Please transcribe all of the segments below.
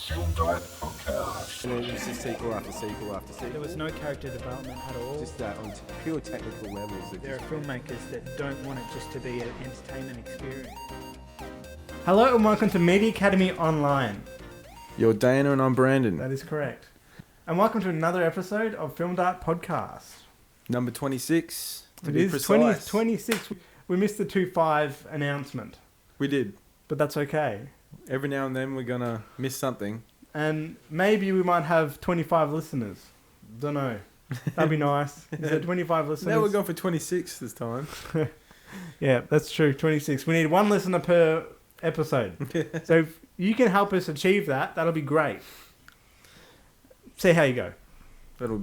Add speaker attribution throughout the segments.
Speaker 1: Film Diet Podcast.
Speaker 2: And it was just sequel after sequel after sequel.
Speaker 3: There was no character development at all.
Speaker 2: Just that on pure technical levels.
Speaker 3: There are filmmakers that don't want it just to be an entertainment experience. Hello and welcome to Media Academy Online.
Speaker 2: You're Dana and I'm Brandon.
Speaker 3: That is correct. And welcome to another episode of Film Diet Podcast.
Speaker 2: Number 26.
Speaker 3: It is 26. We missed the 2.5 announcement.
Speaker 2: We did.
Speaker 3: But that's okay.
Speaker 2: Every now and then we're going to miss something.
Speaker 3: And maybe we might have 25 listeners. Don't know. That'd be nice. Is it 25 listeners?
Speaker 2: Now we're going for 26 this time.
Speaker 3: Yeah, that's true. 26. We need one listener per episode. So if you can help us achieve that, that'll be great. See how you go.
Speaker 2: That'll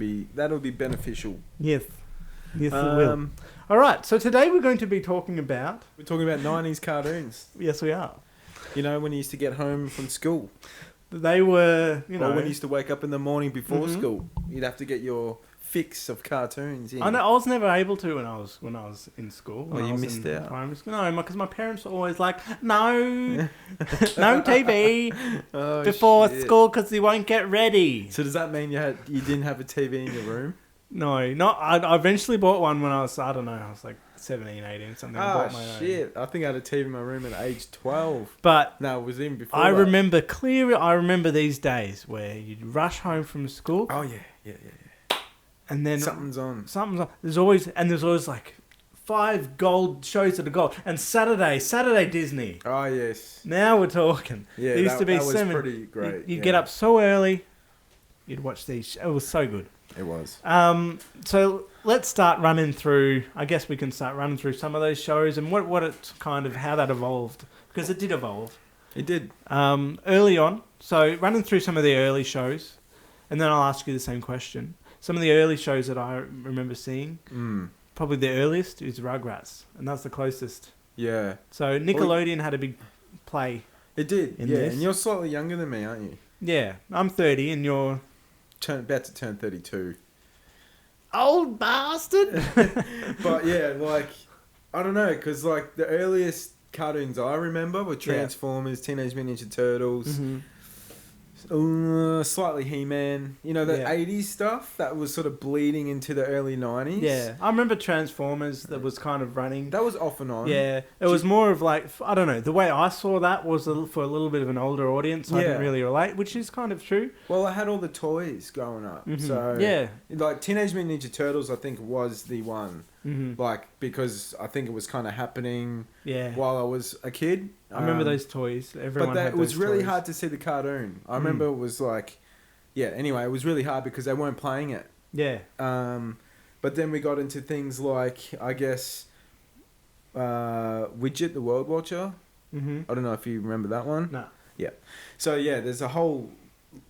Speaker 2: be beneficial.
Speaker 3: Yes. Yes, it will. All right. So today we're going to be talking about...
Speaker 2: We're talking about 90s cartoons.
Speaker 3: Yes, we are.
Speaker 2: You know, when you used to get home from school.
Speaker 3: They were, you know...
Speaker 2: Or when you used to wake up in the morning before school. You'd have to get your fix of cartoons in.
Speaker 3: I was never able to when I was in school.
Speaker 2: Oh, you missed out.
Speaker 3: Primary school. No, because my parents were always like, no TV before school because you won't get ready.
Speaker 2: So does that mean you didn't have a TV in your room?
Speaker 3: No, I eventually bought one when I was, I don't know, I was like 17, 18, something. I bought my own.
Speaker 2: I think I had a TV in my room at age 12.
Speaker 3: But
Speaker 2: no, it was in before
Speaker 3: I remember these days where you'd rush home from school.
Speaker 2: Oh, yeah.
Speaker 3: And then
Speaker 2: something's on.
Speaker 3: There's always like 5 gold shows that are gold. And Saturday Disney.
Speaker 2: Oh, yes.
Speaker 3: Now we're talking.
Speaker 2: Yeah,
Speaker 3: there used to be
Speaker 2: that was pretty great.
Speaker 3: You'd get up so early. You'd watch these. It was so good.
Speaker 2: It was.
Speaker 3: So let's start running through. I guess we can start running through some of those shows and what it's kind of how that evolved, because it did evolve.
Speaker 2: It did.
Speaker 3: Early on. So running through some of the early shows, and then I'll ask you the same question. Some of the early shows that I remember seeing, probably the earliest is Rugrats, and that's the closest.
Speaker 2: Yeah.
Speaker 3: So Nickelodeon had a big play.
Speaker 2: It did. Yeah,
Speaker 3: this.
Speaker 2: and you're slightly younger than me, aren't you?
Speaker 3: Yeah, I'm 30, and you're
Speaker 2: about to turn 32.
Speaker 3: Old bastard.
Speaker 2: But yeah, like, I don't know, because like the earliest cartoons I remember were Transformers, Teenage Mutant Ninja Turtles, slightly He-Man. You know, the 80s stuff that was sort of bleeding into the early 90s.
Speaker 3: Yeah, I remember Transformers that was kind of running.
Speaker 2: That was off and on.
Speaker 3: Yeah, it was more of like, I don't know, the way I saw that was for a little bit of an older audience. I didn't really relate, which is kind of true.
Speaker 2: Well, I had all the toys growing up. So, like Teenage Mutant Ninja Turtles, I think, was the one. Like, because I think it was kind of happening while I was a kid.
Speaker 3: I remember those toys. Everyone had
Speaker 2: it was
Speaker 3: those
Speaker 2: really
Speaker 3: toys.
Speaker 2: hard to see the cartoon. I remember it was like, anyway, it was really hard because they weren't playing it.
Speaker 3: Yeah.
Speaker 2: But then we got into things like, I guess, Widget the World Watcher. I don't know if you remember that one.
Speaker 3: No.
Speaker 2: Yeah. So, there's a whole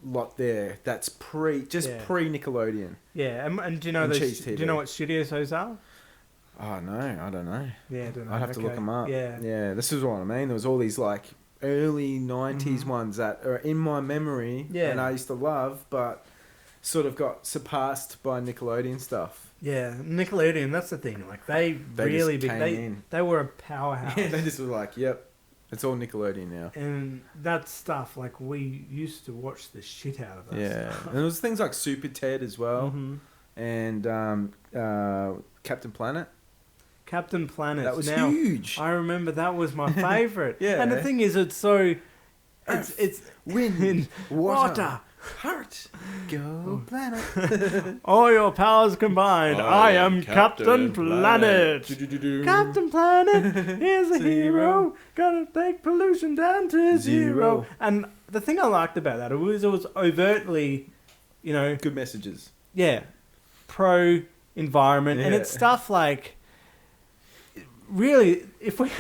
Speaker 2: lot there that's pre-Nickelodeon.
Speaker 3: Yeah, and do you know do you know what studios those are?
Speaker 2: Oh, no, I don't know.
Speaker 3: Yeah, I don't know.
Speaker 2: I'd have to look them up.
Speaker 3: Yeah.
Speaker 2: Yeah, this is what I mean. There was all these, like, early 90s ones that are in my memory and I used to love, but sort of got surpassed by Nickelodeon stuff.
Speaker 3: Yeah, Nickelodeon, that's the thing. Like, they really they were a powerhouse.
Speaker 2: Yeah, they just were like, yep, it's all Nickelodeon now.
Speaker 3: And that stuff, like, we used to watch the shit out of that stuff.
Speaker 2: And there was things like Super Ted as well. And Captain Planet.
Speaker 3: Captain Planet.
Speaker 2: That was huge.
Speaker 3: I remember that was my favourite.
Speaker 2: Yeah.
Speaker 3: And the thing is, it's so... It's
Speaker 2: wind, water, heart, go planet.
Speaker 3: All your powers combined. I am Captain Planet. Captain Planet is a hero. Gonna take pollution down to zero. And the thing I liked about that, it was overtly, you know...
Speaker 2: Good messages.
Speaker 3: Yeah. Pro-environment. And it's stuff like... Really, it would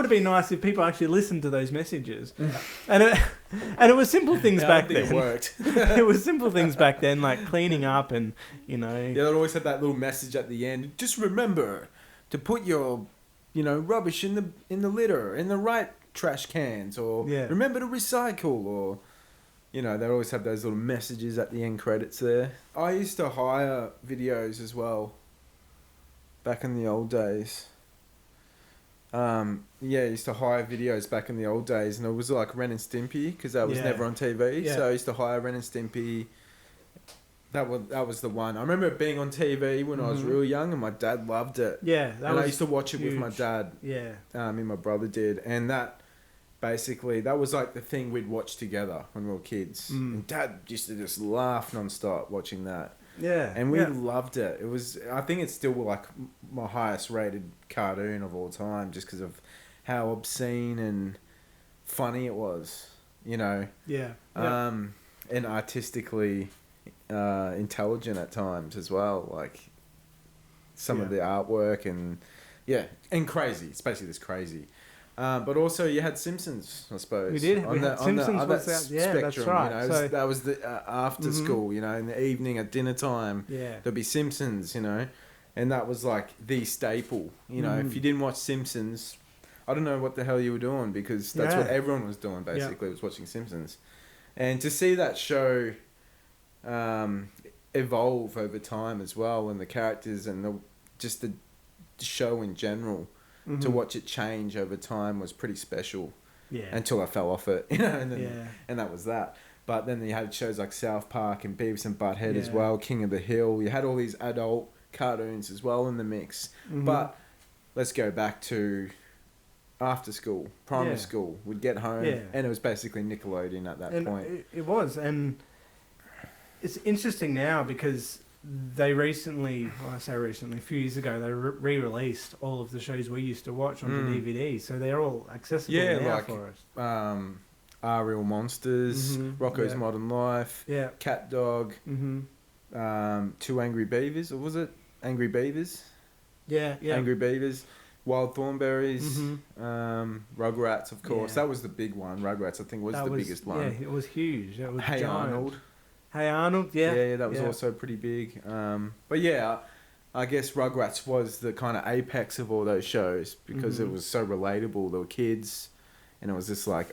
Speaker 3: have been nice if people actually listened to those messages. And it was simple things back then.
Speaker 2: It worked.
Speaker 3: It was simple things back then, like cleaning up and, you know...
Speaker 2: Yeah, they'd always have that little message at the end. Just remember to put your, rubbish in the litter, in the right trash cans, or remember to recycle, or... they'd always have those little messages at the end credits there. I used to hire videos as well, back in the old days. Yeah, I used to hire videos back in the old days, and it was like Ren and Stimpy because that was never on TV.
Speaker 3: Yeah.
Speaker 2: So I used to hire Ren and Stimpy. That was the one. I remember it being on TV when I was real young, and my dad loved it.
Speaker 3: Yeah,
Speaker 2: I used to watch it with my dad.
Speaker 3: Yeah.
Speaker 2: And my brother did, and that was like the thing we'd watch together when we were kids. And Dad used to just laugh non-stop watching that.
Speaker 3: Yeah.
Speaker 2: And we loved it. It was, I think it's still like my highest rated cartoon of all time, just because of how obscene and funny it was, you know.
Speaker 3: Yeah.
Speaker 2: And artistically intelligent at times as well. Like some of the artwork and crazy. It's basically just crazy. But also you had Simpsons, I suppose.
Speaker 3: We did.
Speaker 2: On the other spectrum,
Speaker 3: that's right.
Speaker 2: You know, so, that was the after school. You know, in the evening at dinner time.
Speaker 3: Yeah.
Speaker 2: There'd be Simpsons. You know, and that was like the staple. You know, if you didn't watch Simpsons, I don't know what the hell you were doing, because that's what everyone was doing basically, was watching Simpsons. And to see that show evolve over time as well, and the characters and just the show in general. To watch it change over time was pretty special. Yeah. Until I fell off it, you know, and that was that. But then you had shows like South Park and Beavis and Butthead as well, King of the Hill. You had all these adult cartoons as well in the mix. But let's go back to after school, primary school. We'd get home, and it was basically Nickelodeon at that point.
Speaker 3: It was, and it's interesting now because they recently, well, I say recently, a few years ago, they re-released all of the shows we used to watch onto DVD, so they're all accessible now
Speaker 2: like,
Speaker 3: for us.
Speaker 2: Are Real Monsters, Rocko's Modern Life, Cat Dog, Two Angry Beavers, or was it Angry Beavers?
Speaker 3: Yeah.
Speaker 2: Angry Beavers, Wild Thornberries, Rugrats, of course. That was the big one. Rugrats, I think, was the biggest one.
Speaker 3: Yeah, it was huge. It was
Speaker 2: Hey
Speaker 3: giant.
Speaker 2: Arnold.
Speaker 3: Hey Arnold,
Speaker 2: Yeah, that was also pretty big. But yeah, I guess Rugrats was the kind of apex of all those shows because it was so relatable. There were kids, and it was just like,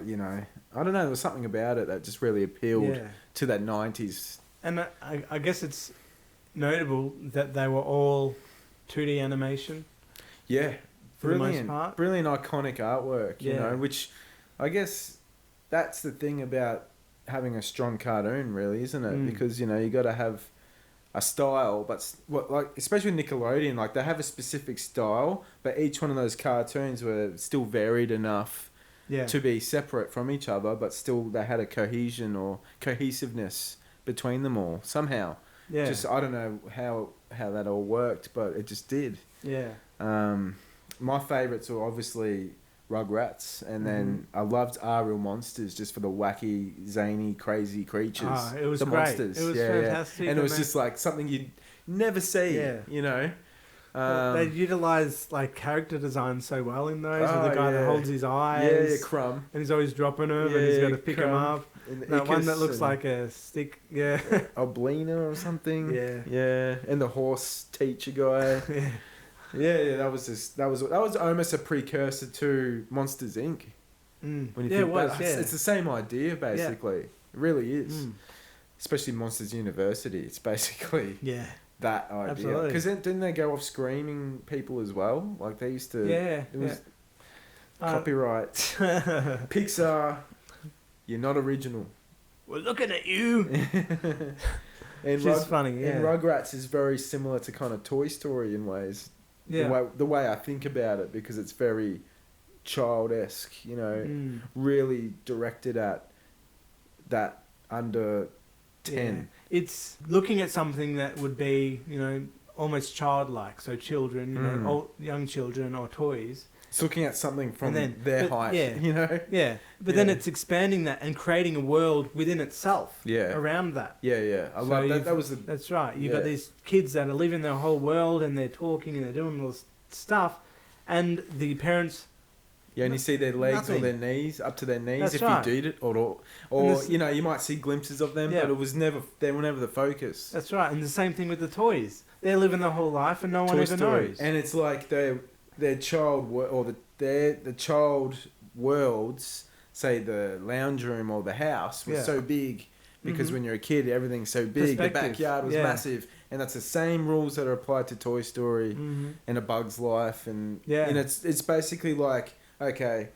Speaker 2: you know, I don't know, there was something about it that just really appealed to that 90s.
Speaker 3: And I guess it's notable that they were all 2D animation.
Speaker 2: Yeah,
Speaker 3: for the most part.
Speaker 2: Brilliant iconic artwork, you know, which I guess that's the thing about having a strong cartoon, really, isn't it? Because, you know, you got to have a style, but like especially Nickelodeon, like they have a specific style, but each one of those cartoons were still varied enough to be separate from each other, but still they had a cohesion or cohesiveness between them all somehow. Yeah. Just I don't know how that all worked, but it just did.
Speaker 3: Yeah.
Speaker 2: My favourites were obviously Rugrats, and then I loved Are Real Monsters just for the wacky, zany, crazy creatures.
Speaker 3: It was
Speaker 2: the
Speaker 3: great.
Speaker 2: monsters.
Speaker 3: It was fantastic.
Speaker 2: And it was just like something you'd never see, you know.
Speaker 3: They utilise like character design so well in those. With the guy that holds his eyes.
Speaker 2: Yeah, Crumb.
Speaker 3: And he's always dropping them, and he's got to pick them up. That one that looks like a stick. Yeah.
Speaker 2: Oblina or something.
Speaker 3: Yeah.
Speaker 2: Yeah. And the horse teacher guy. Yeah, that was almost a precursor to Monsters Inc. When you think about it, it's the same idea basically. It really is. Especially Monsters University. It's basically that idea. Because didn't they go off screaming people as well? Like they used to.
Speaker 3: Yeah.
Speaker 2: It was copyright. Pixar, you're not original.
Speaker 3: We're looking at you.
Speaker 2: And
Speaker 3: Which is funny. Yeah.
Speaker 2: And Rugrats is very similar to kind of Toy Story in ways. Yeah. The way I think about it, because it's very child-esque, you know, really directed at that under 10.
Speaker 3: Yeah. It's looking at something that would be, you know, almost childlike. So children, you know, young children or toys.
Speaker 2: It's looking at something from their height, you know?
Speaker 3: Yeah. But then it's expanding that and creating a world within itself around that.
Speaker 2: Yeah. I love that.
Speaker 3: That's right. You've got these kids that are living their whole world and they're talking and they're doing all this stuff. And the parents...
Speaker 2: Yeah, and you see their legs or their knees, up to their knees,
Speaker 3: That's
Speaker 2: if
Speaker 3: right.
Speaker 2: you did it. Or you know, you might see glimpses of them, but they were never the focus.
Speaker 3: That's right. And the same thing with the toys. They're living their whole life and no one ever knows.
Speaker 2: And it's like their child or the child worlds, say the lounge room or the house, was so big because when you're a kid, everything's so big. The backyard was massive, and that's the same rules that are applied to Toy Story and A Bug's Life, and it's basically like, okay,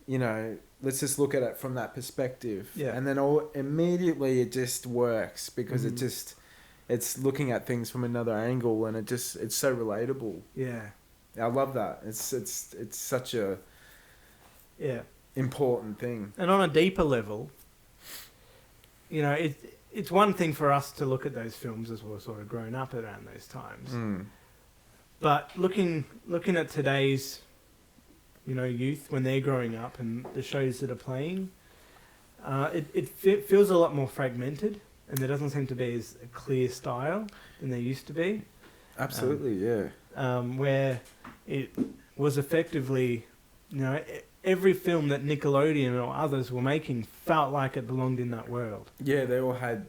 Speaker 2: you know, let's just look at it from that perspective, and then immediately it just works because it's looking at things from another angle, and it's so relatable. Yeah, I love that. It's such a important thing.
Speaker 3: And on a deeper level, you know, it's one thing for us to look at those films as we're sort of grown up around those times, but looking at today's, you know, youth when they're growing up and the shows that are playing, it feels a lot more fragmented, and there doesn't seem to be as a clear style than there used to be.
Speaker 2: Absolutely,
Speaker 3: where it was effectively, you know, every film that Nickelodeon or others were making felt like it belonged in that world.
Speaker 2: Yeah, they all had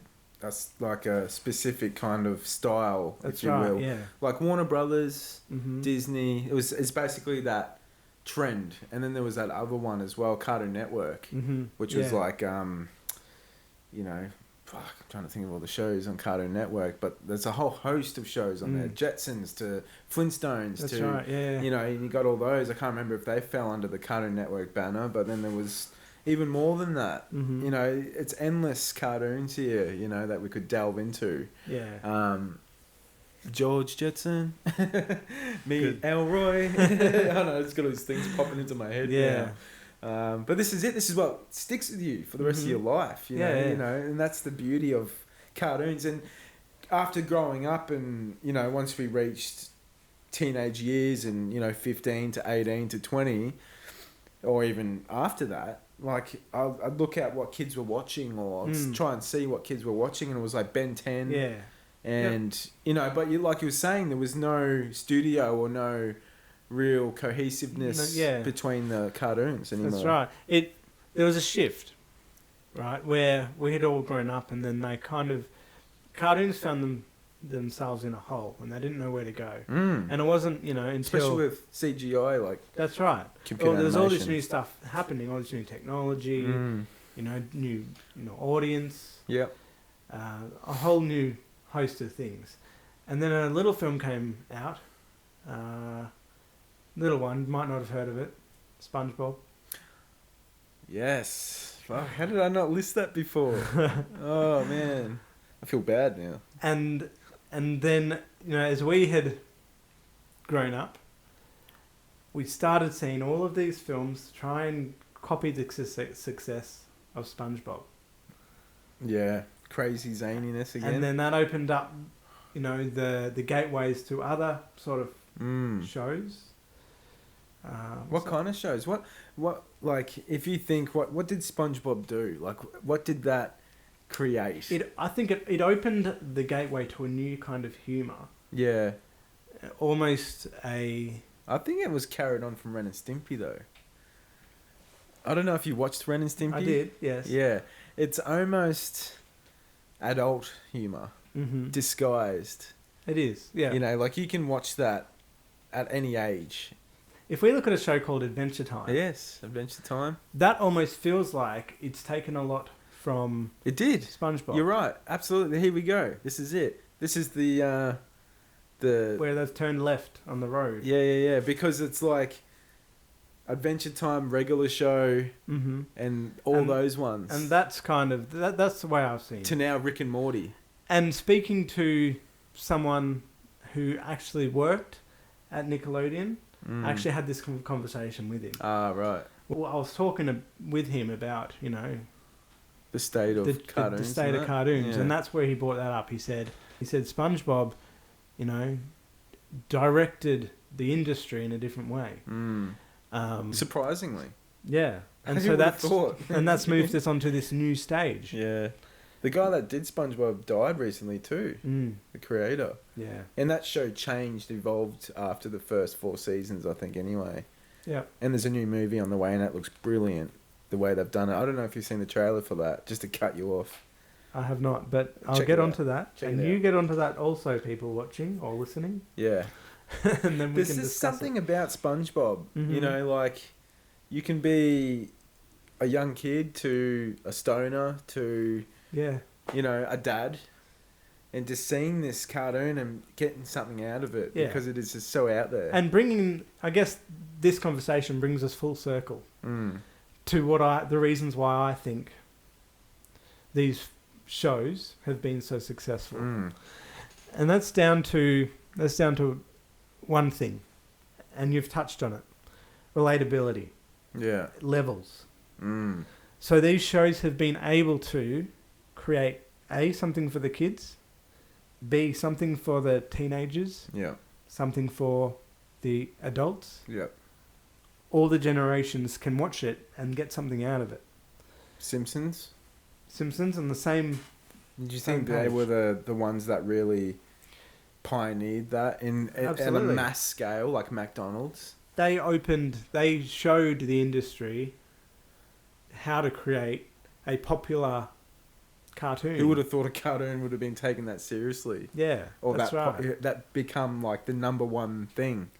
Speaker 2: like a specific kind of style, if you will. Yeah. Like Warner Brothers, Disney. It's basically that trend, and then there was that other one as well, Cartoon Network, which was like, you know, I'm trying to think of all the shows on Cartoon Network, but there's a whole host of shows on there, Jetsons to Flintstones. That's right, yeah. You know, and you got all those. I can't remember if they fell under the Cartoon Network banner, but then there was even more than that. You know, it's endless cartoons here, you know, that we could delve into. Yeah. George Jetson, Elroy. I don't know, it's got all these things popping into my head. Yeah. But this is it. This is what sticks with you for the rest of your life. You know, and that's the beauty of cartoons. And after growing up, and you know, once we reached teenage years, and you know, 15 to 18 to 20, or even after that, like I'd look at what kids were watching, or I'd try and see what kids were watching, and it was like Ben 10. Yeah. And you know, but like you were saying, there was no studio or no real cohesiveness between the cartoons anymore. That's right. There was a shift, right, where we had all grown up, and then they kind of cartoons found themselves in a hole, and they didn't know where to go. And it wasn't, you know, until especially with CGI, like
Speaker 3: that's right. Well, there's all this new stuff happening, all this new technology, you know, new audience. Yep. A whole new host of things, and then a little film came out. Little one, might not have heard of it. Spongebob.
Speaker 2: Yes. Fuck, how did I not list that before? Oh man, I feel bad now.
Speaker 3: And then, you know, as we had grown up, we started seeing all of these films try and copy the success of SpongeBob. Yeah, crazy zaniness again. And then that opened up, you know, the gateways to other sort of shows.
Speaker 2: What kind of shows? What like, if you think, what did SpongeBob do? Like, what did that create?
Speaker 3: I think it opened the gateway to a new kind of humour.
Speaker 2: Yeah.
Speaker 3: Almost
Speaker 2: I think it was carried on from Ren and Stimpy though. I don't know if you watched Ren and Stimpy.
Speaker 3: I did, yes.
Speaker 2: Yeah. It's almost adult humour. Disguised.
Speaker 3: It is, yeah.
Speaker 2: You know, like you can watch that at any age.
Speaker 3: If we look at a show called Adventure Time.
Speaker 2: Yes, Adventure Time.
Speaker 3: That almost feels like it's taken a lot from
Speaker 2: It did.
Speaker 3: SpongeBob.
Speaker 2: You're right. Absolutely. Here we go. This is it. This is the
Speaker 3: where they've turned left on the road.
Speaker 2: Yeah. Because it's like Adventure Time, regular show, and those ones.
Speaker 3: And that's kind of that's the way I've seen it.
Speaker 2: To now Rick and Morty.
Speaker 3: And speaking to someone who actually worked at Nickelodeon, I actually had this conversation with him.
Speaker 2: Ah, right.
Speaker 3: Well, I was talking with him about, you know,
Speaker 2: the state of cartoons.
Speaker 3: The state of cartoons, and that's where he brought that up. He said SpongeBob, you know, directed the industry in a different way.
Speaker 2: Surprisingly.
Speaker 3: Yeah. And so that's moved us onto this new stage.
Speaker 2: Yeah. The guy that did SpongeBob died recently too. The creator.
Speaker 3: Yeah.
Speaker 2: And that show evolved after the first 4 seasons, I think, anyway. Yeah. And there's a new movie on the way, and that looks brilliant, the way they've done it. I don't know if you've seen the trailer for that, just to cut you off.
Speaker 3: I have not, but I'll get onto that. And you get onto that also, people watching or listening.
Speaker 2: Yeah.
Speaker 3: And then we can discuss
Speaker 2: There's something about SpongeBob. You know, like, you can be a young kid to a stoner to
Speaker 3: Yeah.
Speaker 2: A dad, and just seeing this cartoon and getting something out of it because it is just so out there.
Speaker 3: And I guess this conversation brings us full circle to the reasons why I think these shows have been so successful. And that's down to one thing, and you've touched on it. Relatability.
Speaker 2: Yeah.
Speaker 3: Levels. So these shows have been able to create A, something for the kids, B, something for the teenagers, something for the adults. All the generations can watch it and get something out of it.
Speaker 2: Simpsons
Speaker 3: and the same.
Speaker 2: Did you think they were the ones that really pioneered that at a mass scale, like McDonald's?
Speaker 3: They showed the industry how to create a popular cartoon.
Speaker 2: Who would have thought a cartoon would have been taken that seriously?
Speaker 3: Yeah,
Speaker 2: or
Speaker 3: that's right.
Speaker 2: That become like the number one thing.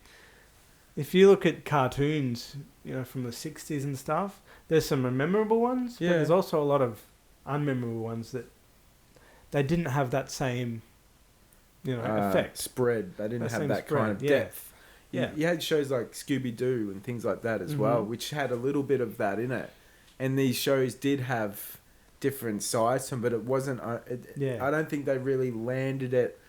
Speaker 3: If you look at cartoons, from the 60s and stuff, there's some memorable ones, but there's also a lot of unmemorable ones that they didn't have that same, effect.
Speaker 2: Spread. They didn't have that kind of depth.
Speaker 3: Yeah.
Speaker 2: You had shows like Scooby-Doo and things like that as well, which had a little bit of that in it. And these shows did have different sides to them, but it wasn't... I don't think they really landed it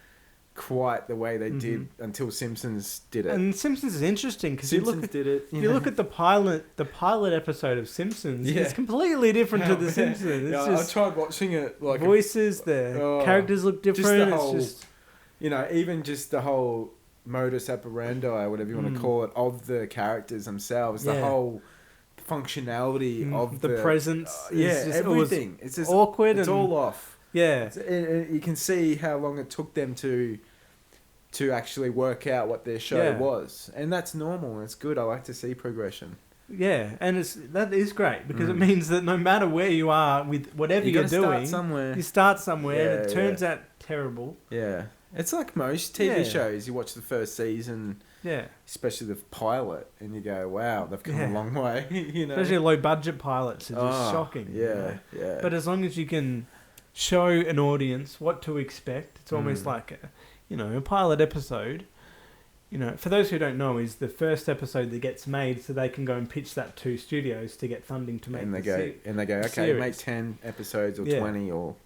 Speaker 2: quite the way they did until Simpsons did it.
Speaker 3: And Simpsons is interesting because
Speaker 2: you
Speaker 3: look at the pilot episode of Simpsons. It's completely different to the Simpsons. It's
Speaker 2: I tried watching it. Like
Speaker 3: voices, the characters look different.
Speaker 2: Even just the whole modus operandi, whatever you want to call it, of the characters themselves, the whole functionality of
Speaker 3: the presence.
Speaker 2: Everything. It's just
Speaker 3: awkward.
Speaker 2: It's all off.
Speaker 3: Yeah,
Speaker 2: you can see how long it took them to actually work out what their show was, and that's normal. It's good. I like to see progression.
Speaker 3: Yeah, and that is great because it means that no matter where you are with whatever you're doing, you start somewhere. And it turns out terrible.
Speaker 2: Yeah, it's like most TV shows. You watch the first season.
Speaker 3: Yeah.
Speaker 2: Especially the pilot, and you go, wow, they've come a long way.
Speaker 3: Especially low budget pilots are just shocking.
Speaker 2: Yeah.
Speaker 3: But as long as you can show an audience what to expect, it's almost like a pilot episode. For those who don't know, is the first episode that gets made, so they can go and pitch that to studios to get funding to make. And
Speaker 2: they go, okay,
Speaker 3: series.
Speaker 2: Make 10 episodes or 20 or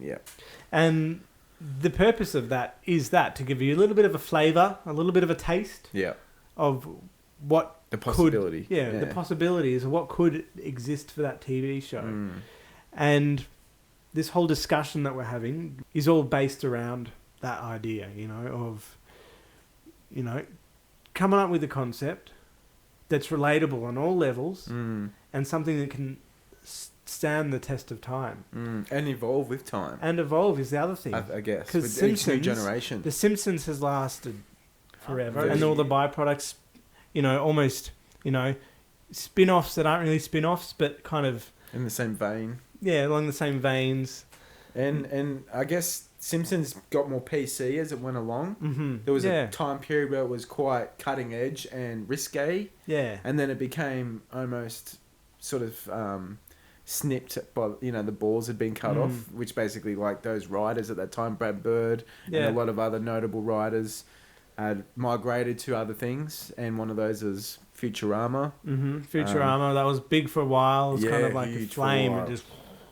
Speaker 3: And the purpose of that is to give you a little bit of a flavour, a little bit of a taste. Of what
Speaker 2: the possibility.
Speaker 3: The possibilities of what could exist for that TV show. And this whole discussion that we're having is all based around that idea, of coming up with a concept that's relatable on all levels and something that can stand the test of time.
Speaker 2: And evolve with time.
Speaker 3: And evolve is the other thing.
Speaker 2: I guess.
Speaker 3: Because
Speaker 2: each new generation.
Speaker 3: The Simpsons has lasted forever. And all the byproducts, almost, spin-offs that aren't really spin-offs, but kind of...
Speaker 2: in the same vein.
Speaker 3: Yeah, along the same veins.
Speaker 2: And I guess Simpsons got more PC as it went along. There was a time period where it was quite cutting edge and risque.
Speaker 3: Yeah.
Speaker 2: And then it became almost sort of snipped by, the balls had been cut off, which basically like those writers at that time, Brad Bird and a lot of other notable writers had migrated to other things, and one of those was Futurama.
Speaker 3: Futurama, that was big for a while. It was kind of like a flame. It just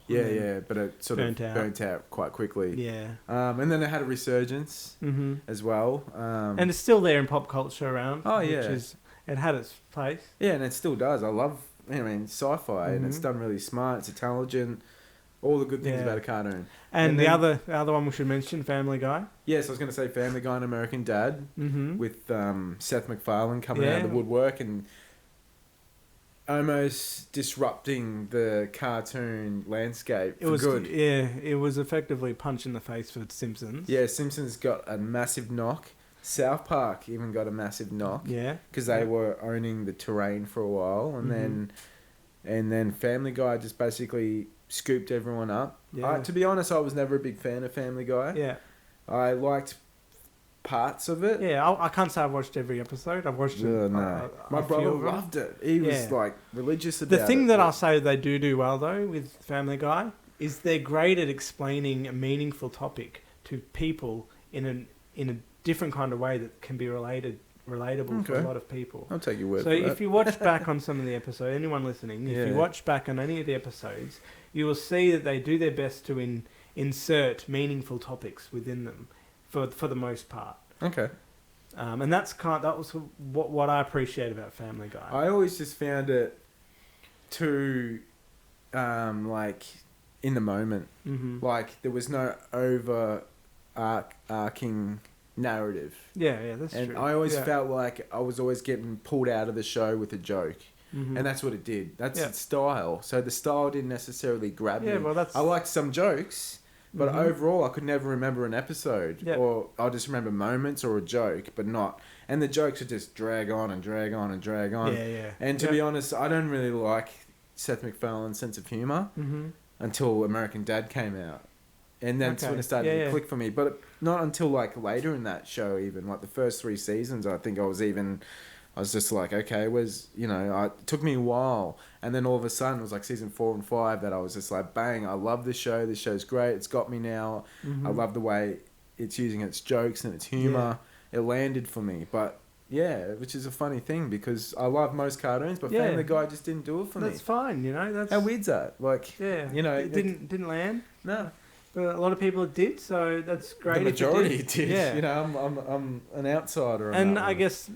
Speaker 2: but it sort of burnt out quite quickly.
Speaker 3: Yeah.
Speaker 2: And then it had a resurgence as well.
Speaker 3: And it's still there in pop culture around.
Speaker 2: Oh, yeah.
Speaker 3: It had its place.
Speaker 2: Yeah, and it still does. I love, sci-fi, and it's done really smart. It's intelligent. All the good things about a cartoon.
Speaker 3: And the other one we should mention, Family Guy.
Speaker 2: Yes, I was going to say Family Guy and American Dad with Seth MacFarlane coming out of the woodwork and almost disrupting the cartoon landscape for good.
Speaker 3: Yeah, it was effectively a punch in the face for Simpsons.
Speaker 2: Yeah, Simpsons got a massive knock. South Park even got a massive knock.
Speaker 3: Yeah.
Speaker 2: Because they were owning the terrain for a while. And then Family Guy just basically scooped everyone up. Yeah. To be honest, I was never a big fan of Family Guy.
Speaker 3: Yeah.
Speaker 2: I liked parts of it.
Speaker 3: Yeah, I can't say I've watched every episode. I've watched it.
Speaker 2: My brother loved it. He was religious about it.
Speaker 3: The thing that I'll say they do well though with Family Guy is they're great at explaining a meaningful topic to people in a different kind of way that can be relatable for a lot of people.
Speaker 2: I'll take your word
Speaker 3: so
Speaker 2: for that.
Speaker 3: if you watch back on some of the episodes, anyone listening, if you watch back on any of the episodes, you will see that they do their best to insert meaningful topics within them for the most part.
Speaker 2: Okay.
Speaker 3: And that was what I appreciate about Family Guy.
Speaker 2: I always just found it too, like, in the moment.
Speaker 3: Mm-hmm.
Speaker 2: Like, there was no overarching narrative.
Speaker 3: Yeah, that's true.
Speaker 2: And I always felt like I was always getting pulled out of the show with a joke. Mm-hmm. And that's what it did. That's its style. So the style didn't necessarily grab me.
Speaker 3: Well,
Speaker 2: I liked some jokes, but overall I could never remember an episode.
Speaker 3: Yep.
Speaker 2: Or I'll just remember moments or a joke, but not. And the jokes would just drag on and drag on and drag on.
Speaker 3: Yeah.
Speaker 2: And to be honest, I don't really like Seth MacFarlane's sense of humour until American Dad came out. And that's when it started to click for me. But not until like later in that show, even like the first 3 seasons, I think I was just like, okay, it took me a while. And then all of a sudden it was like season 4 and 5 that I was just like, bang, I love this show. This show's great. It's got me now. I love the way it's using its jokes and its humour. It landed for me. But yeah, which is a funny thing because I love most cartoons, but Family Guy just didn't do it for me.
Speaker 3: That's fine, That's
Speaker 2: how weird's that? Like,
Speaker 3: it didn't land.
Speaker 2: No.
Speaker 3: But a lot of people did, so that's great.
Speaker 2: The majority did.
Speaker 3: Yeah.
Speaker 2: I'm an outsider.
Speaker 3: And I guess,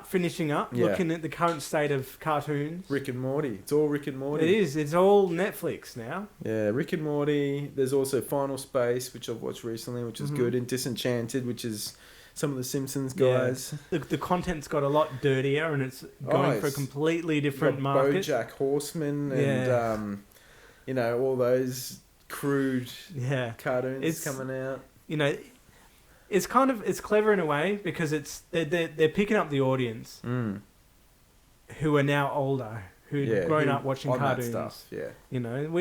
Speaker 3: finishing up, looking at the current state of cartoons.
Speaker 2: Rick and Morty. It's all Rick and Morty.
Speaker 3: It is. It's all Netflix now.
Speaker 2: Yeah, Rick and Morty. There's also Final Space, which I've watched recently, which is good, and Disenchanted, which is some of the Simpsons guys.
Speaker 3: Yeah. The content's got a lot dirtier, and it's going for a completely different market.
Speaker 2: BoJack Horseman and, all those crude cartoons coming out.
Speaker 3: It's clever in a way because they're picking up the audience who are now older, who've grown up watching cartoons.
Speaker 2: That stuff,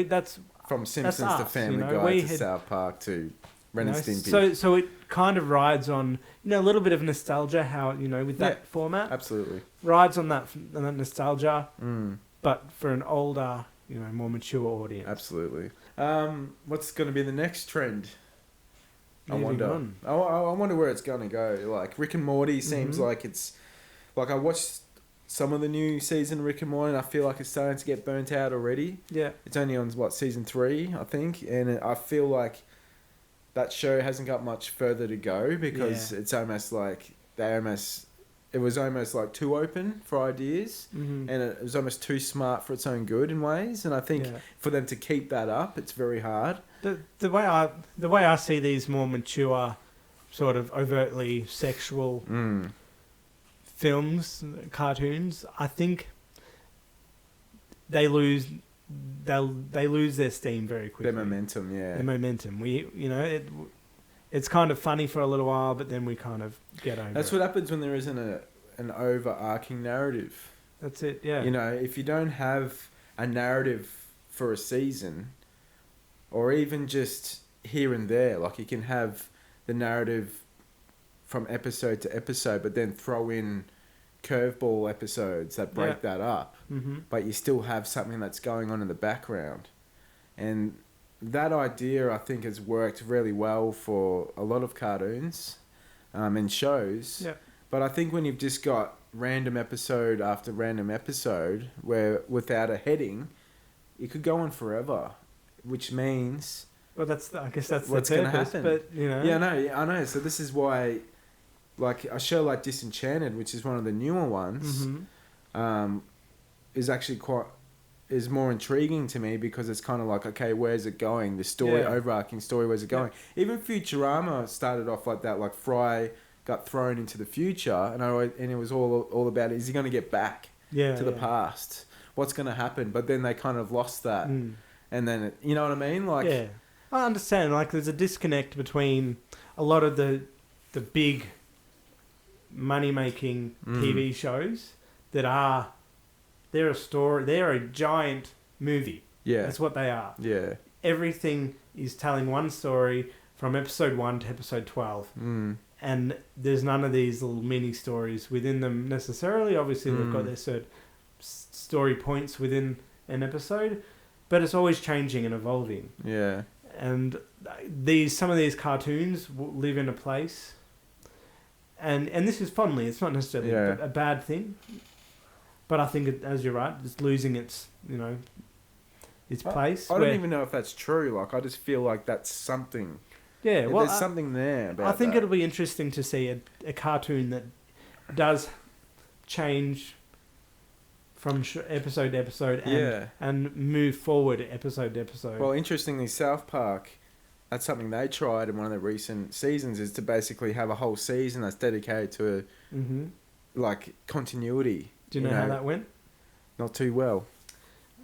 Speaker 3: that's
Speaker 2: from Simpsons to Family Guy to South Park to Ren and Stimpy.
Speaker 3: So it kind of rides on a little bit of nostalgia, how with that format.
Speaker 2: Absolutely
Speaker 3: rides on that nostalgia, but for an older, more mature audience.
Speaker 2: Absolutely. What's going to be the next trend? I wonder where it's going to go. Like Rick and Morty seems like it's like I watched some of the new season of Rick and Morty and I feel like it's starting to get burnt out already. Yeah. It's only on season 3, I think, and I feel like that show hasn't got much further to go because it's almost like it was almost like too open for ideas and it was almost too smart for its own good in ways, and I think for them to keep that up it's very hard.
Speaker 3: The way I see these more mature sort of overtly sexual films, cartoons, I think they lose their steam very quickly.
Speaker 2: Their momentum.
Speaker 3: It's kind of funny for a little while, but then we kind of get over it.
Speaker 2: That's what happens when there isn't an overarching narrative.
Speaker 3: That's it, yeah.
Speaker 2: If you don't have a narrative for a season, or even just here and there, like you can have the narrative from episode to episode, but then throw in curveball episodes that break that up, but you still have something that's going on in the background. And that idea, I think, has worked really well for a lot of cartoons and shows. Yeah. But I think when you've just got random episode after random episode where without a heading, it could go on forever, which means...
Speaker 3: Well, I guess that's
Speaker 2: what's
Speaker 3: going
Speaker 2: to happen.
Speaker 3: But,
Speaker 2: Yeah, I know. So this is why, like, a show like Disenchanted, which is one of the newer ones, is actually is more intriguing to me because it's kind of like, okay, where's it going? The story, overarching story, where's it going? Even Futurama started off like that, like Fry got thrown into the future, and it was all about, is he going to get back to the past? What's going to happen? But then they kind of lost that. And then, you know what I mean? Like,
Speaker 3: yeah. I understand. Like, there's a disconnect between a lot of the big money-making TV shows that are... They're a story. They're a giant movie. Yeah. That's what they are. Yeah. Everything is telling one story from episode 1 to episode 12. And there's none of these little mini stories within them necessarily. Obviously, they've got their certain story points within an episode. but it's always changing and evolving.
Speaker 2: Yeah.
Speaker 3: And some of these cartoons live in a place, and this is fondly. It's not necessarily a bad thing, but I think as you're right, it's losing its place.
Speaker 2: I don't even know if that's true. Like, I just feel like that's something.
Speaker 3: Yeah, well,
Speaker 2: there's something there.
Speaker 3: I think it'll be interesting to see a cartoon that does change from episode to episode and move forward episode to episode.
Speaker 2: Well, interestingly, South Park, that's something they tried in one of the recent seasons, is to basically have a whole season that's dedicated to like continuity.
Speaker 3: Do you know how that went?
Speaker 2: Not too well.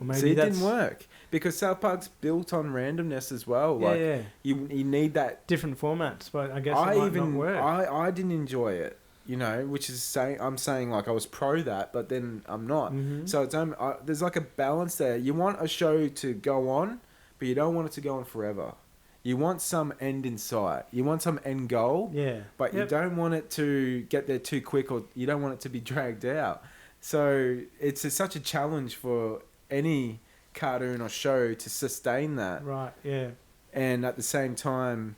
Speaker 3: Maybe
Speaker 2: See, it didn't work because South Park's built on randomness as well. Like, you need that
Speaker 3: different formats, but I guess it might not work.
Speaker 2: I didn't enjoy it, which is I'm saying like I was pro that, but then I'm not. So it's there's like a balance there. You want a show to go on, but you don't want it to go on forever. You want some end in sight. You want some end goal.
Speaker 3: Yeah.
Speaker 2: But you don't want it to get there too quick, or you don't want it to be dragged out. So it's such a challenge for any cartoon or show to sustain that.
Speaker 3: Right, yeah.
Speaker 2: And at the same time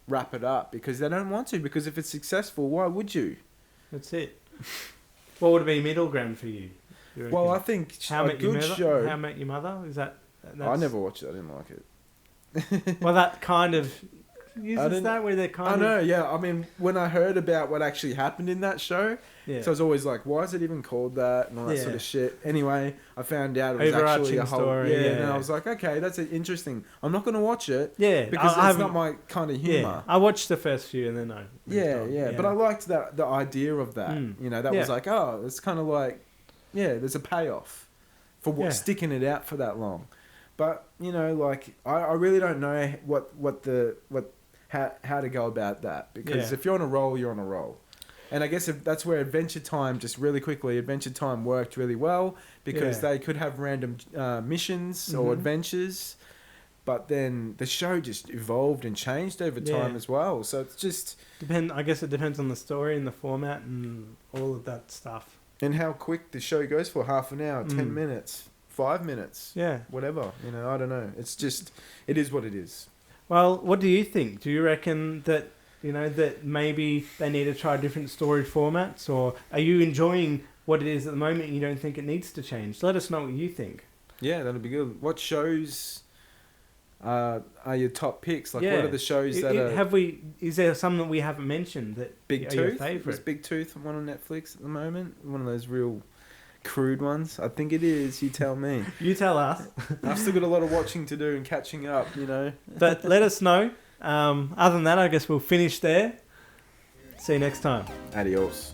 Speaker 2: wrap it up, because they don't want to, because if it's successful, why would you?
Speaker 3: That's it. What would be middle ground for you?
Speaker 2: Well, I think a good show...
Speaker 3: How Met Your Mother? Is that...
Speaker 2: I never watched it. I didn't like it.
Speaker 3: Well, that kind of... uses that where they're kind of...
Speaker 2: I know, yeah. I mean, when I heard about what actually happened in that show, so I was always like, why is it even called that? And all that sort of shit. Anyway, I found out it was actually a whole...
Speaker 3: story.
Speaker 2: And I was like, okay, that's interesting. I'm not going to watch it.
Speaker 3: Yeah.
Speaker 2: Because it's not my kind of humour.
Speaker 3: Yeah. I watched the first few and then I...
Speaker 2: Yeah. But I liked the idea of that. That was like, oh, it's kind of like, there's a payoff for sticking it out for that long. But, like, I really don't know how to go about that, because if you're on a roll, you're on a roll. And I guess if that's where Adventure Time, just really quickly, Adventure Time worked really well, because they could have random missions or adventures, but then the show just evolved and changed over time as well. So it's just...
Speaker 3: I guess it depends on the story and the format and all of that stuff.
Speaker 2: And how quick the show goes for, half an hour, 10 minutes, 5 minutes, whatever. I don't know. It's just, it is what it is.
Speaker 3: Well, what do you think? Do you reckon that, that maybe they need to try different story formats? Or are you enjoying what it is at the moment and you don't think it needs to change? Let us know what you think.
Speaker 2: Yeah, that'll be good. What shows are your top picks? Like, what are the shows that are...
Speaker 3: Is there some that we haven't mentioned that
Speaker 2: Big
Speaker 3: are
Speaker 2: Tooth?
Speaker 3: Your favourite?
Speaker 2: Is Big Tooth one on Netflix at the moment? One of those real... crude ones? I think it is. You tell me.
Speaker 3: You tell us.
Speaker 2: I've still got a lot of watching to do and catching up,
Speaker 3: But let us know. Other than that, I guess we'll finish there. See you next time.
Speaker 2: Adios.